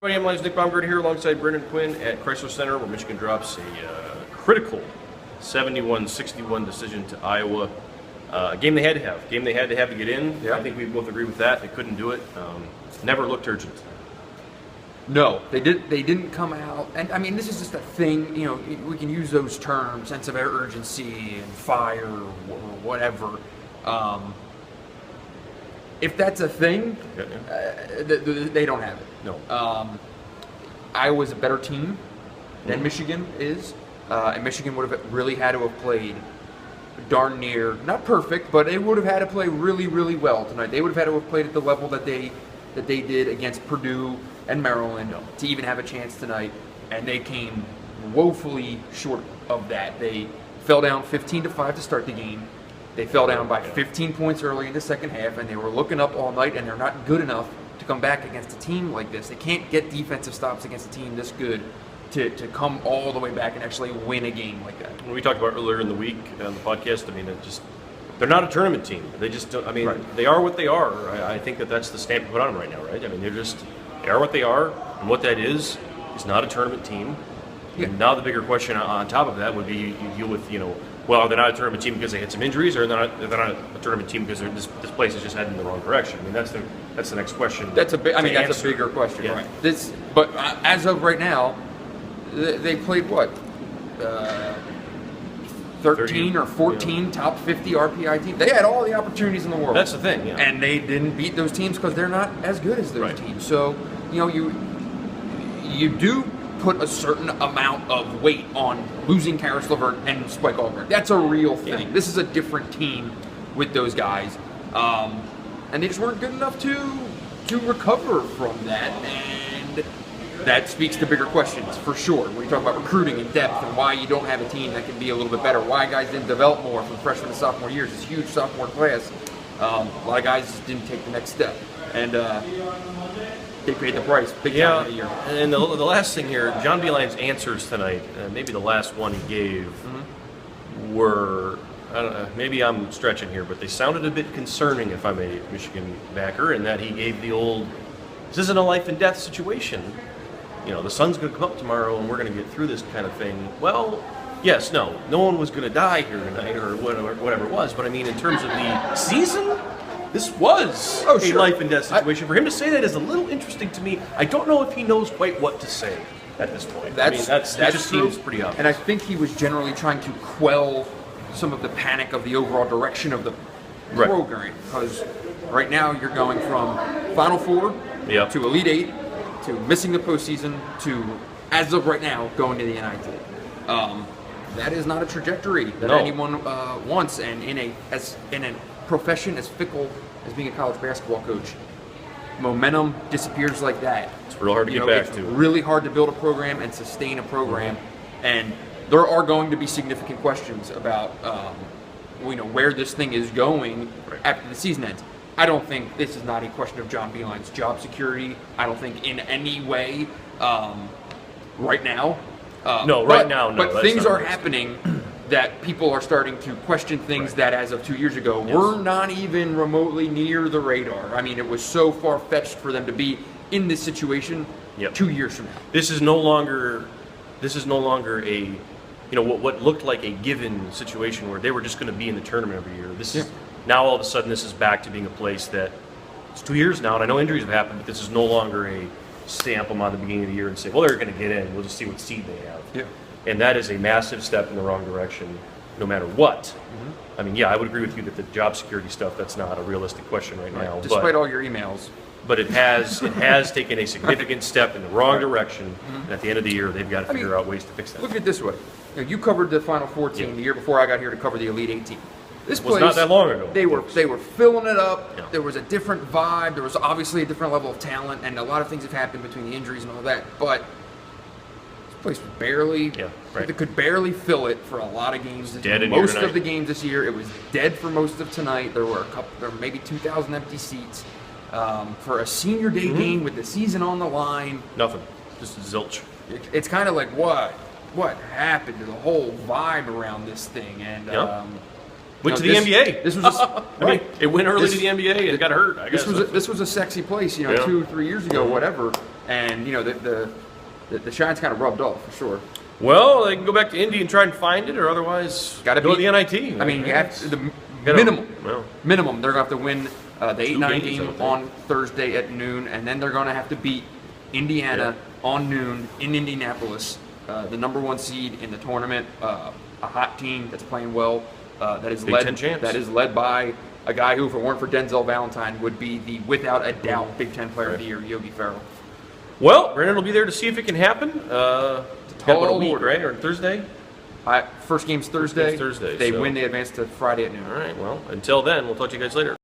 I'm Nick Baumgarten here alongside Brendan Quinn at Chrysler Center, where Michigan drops a critical 71-61 decision to Iowa. A game they had to have. Game they had to have to get in. Yeah. I think we both agree with that. They couldn't do it. Never looked urgent. No, they didn't come out, and I mean this is just a thing. You know, we can use those terms, sense of urgency and fire or whatever. If that's a thing, they don't have it. No. Iowa's a better team than Michigan is, and Michigan would have really had to have played darn near, not perfect, but they would have had to play really, really well tonight. They would have had to have played at the level that they did against Purdue and Maryland to even have a chance tonight, and they came woefully short of that. They fell down 15-5 to start the game. They fell down by 15 points early in the second half, and they were looking up all night, and they're not good enough to come back against a team like this. They can't get defensive stops against a team this good to come all the way back and actually win a game like that. When we talked about earlier in the week on the podcast, I mean, they're not a tournament team. They just don't, I mean, They are what they are. I think that's the stamp you put on them right now, right? I mean, they are what they are, and what that is not a tournament team. Yeah. And now the bigger question on top of that would be you deal with, well, they're not a tournament team because they had some injuries, or they're not a tournament team because this place is just heading in the wrong direction. I mean, that's the next question. That's a bigger question, yeah. Right? But as of right now, they played what? 13 or 14 top 50 RPI teams. They had all the opportunities in the world. That's the thing, yeah. And they didn't beat those teams because they're not as good as those teams. So, you do put a certain amount of weight on losing Karis LeVert and Spike Allgren. That's a real thing. Yeah. This is a different team with those guys. And they just weren't good enough to recover from that. And that speaks to bigger questions, for sure. When you talk about recruiting and depth and why you don't have a team that can be a little bit better, why guys didn't develop more from freshman to sophomore years, this huge sophomore class. A lot of guys just didn't take the next step. And they paid the price big time in the year. And the last thing here, John Beilein's answers tonight, maybe the last one he gave, were, I don't know, maybe I'm stretching here, but they sounded a bit concerning if I'm a Michigan backer, in that he gave the old, this isn't a life and death situation. The sun's going to come up tomorrow and we're going to get through this kind of thing. Well, yes, no one was going to die here tonight or whatever it was. But I mean, in terms of the season, this was a life and death situation. For him to say that is a little interesting to me. I don't know if he knows quite what to say at this point. That just seems pretty obvious. And I think he was generally trying to quell some of the panic of the overall direction of the program. Because right now you're going from Final Four to Elite Eight, to missing the postseason, to, as of right now, going to the NIT. That is not a trajectory that anyone wants, and in a profession as fickle as being a college basketball coach, momentum disappears like that. It's real hard to get back to. It's really hard to build a program and sustain a program, and there are going to be significant questions about where this thing is going after the season ends. I don't think this is not a question of John Beilein's job security. I don't think in any way right now. Right now, no. But things are happening that people are starting to question things that as of 2 years ago were not even remotely near the radar. I mean, it was so far-fetched for them to be in this situation 2 years from now. This is no longer a, what looked like a given situation where they were just going to be in the tournament every year. This is now all of a sudden this is back to being a place that it's 2 years now, and I know injuries have happened, but this is no longer a stamp them on the beginning of the year and say, well, they're going to get in. We'll just see what seed they have. Yeah. And that is a massive step in the wrong direction, no matter what. I mean, I would agree with you that the job security stuff, that's not a realistic question right now. Despite all your emails. But it has taken a significant step in the wrong direction, and at the end of the year, they've got to figure out ways to fix that. Look at it this way. You covered the Final Four team the year before I got here to cover the Elite Eight team. This was not that long ago. They were filling it up. Yeah. There was a different vibe. There was obviously a different level of talent, and a lot of things have happened between the injuries and all that. But this place was barely, it could barely fill it for a lot of games. Most of the games this year, it was dead for most of tonight. There were maybe 2,000 empty seats for a senior day game with the season on the line. Nothing, just zilch. It's kind of like what happened to the whole vibe around this thing, and. Went to No, the NBA. This was a, I mean, it went early This- to the NBA and got hurt. I guess. this was a sexy place, Yeah. 2 or 3 years ago, whatever. And the shine's kind of rubbed off for sure. Well, they can go back to Indy and try and find it, or otherwise Gotta go to beat- the NIT. I mean, you have to, the Gotta- minimum. well. Minimum, they're going to have to win the 8-9 games, I game would think. on Thursday at noon, and then they're going to have to beat Indiana on noon in Indianapolis, the number 1 seed in the tournament, a hot team that's playing well, that is Big Ten champs. that is led by a guy who, if it weren't for Denzel Valentine, would be the without a doubt Big Ten Player of the Year, Yogi Ferrell. Well, Brandon will be there to see if it can happen. Got about a tall week, order. right? Or Thursday? First game's Thursday. game's Thursday, They so- win, they advance to Friday at noon. All right, well, until then, we'll talk to you guys later.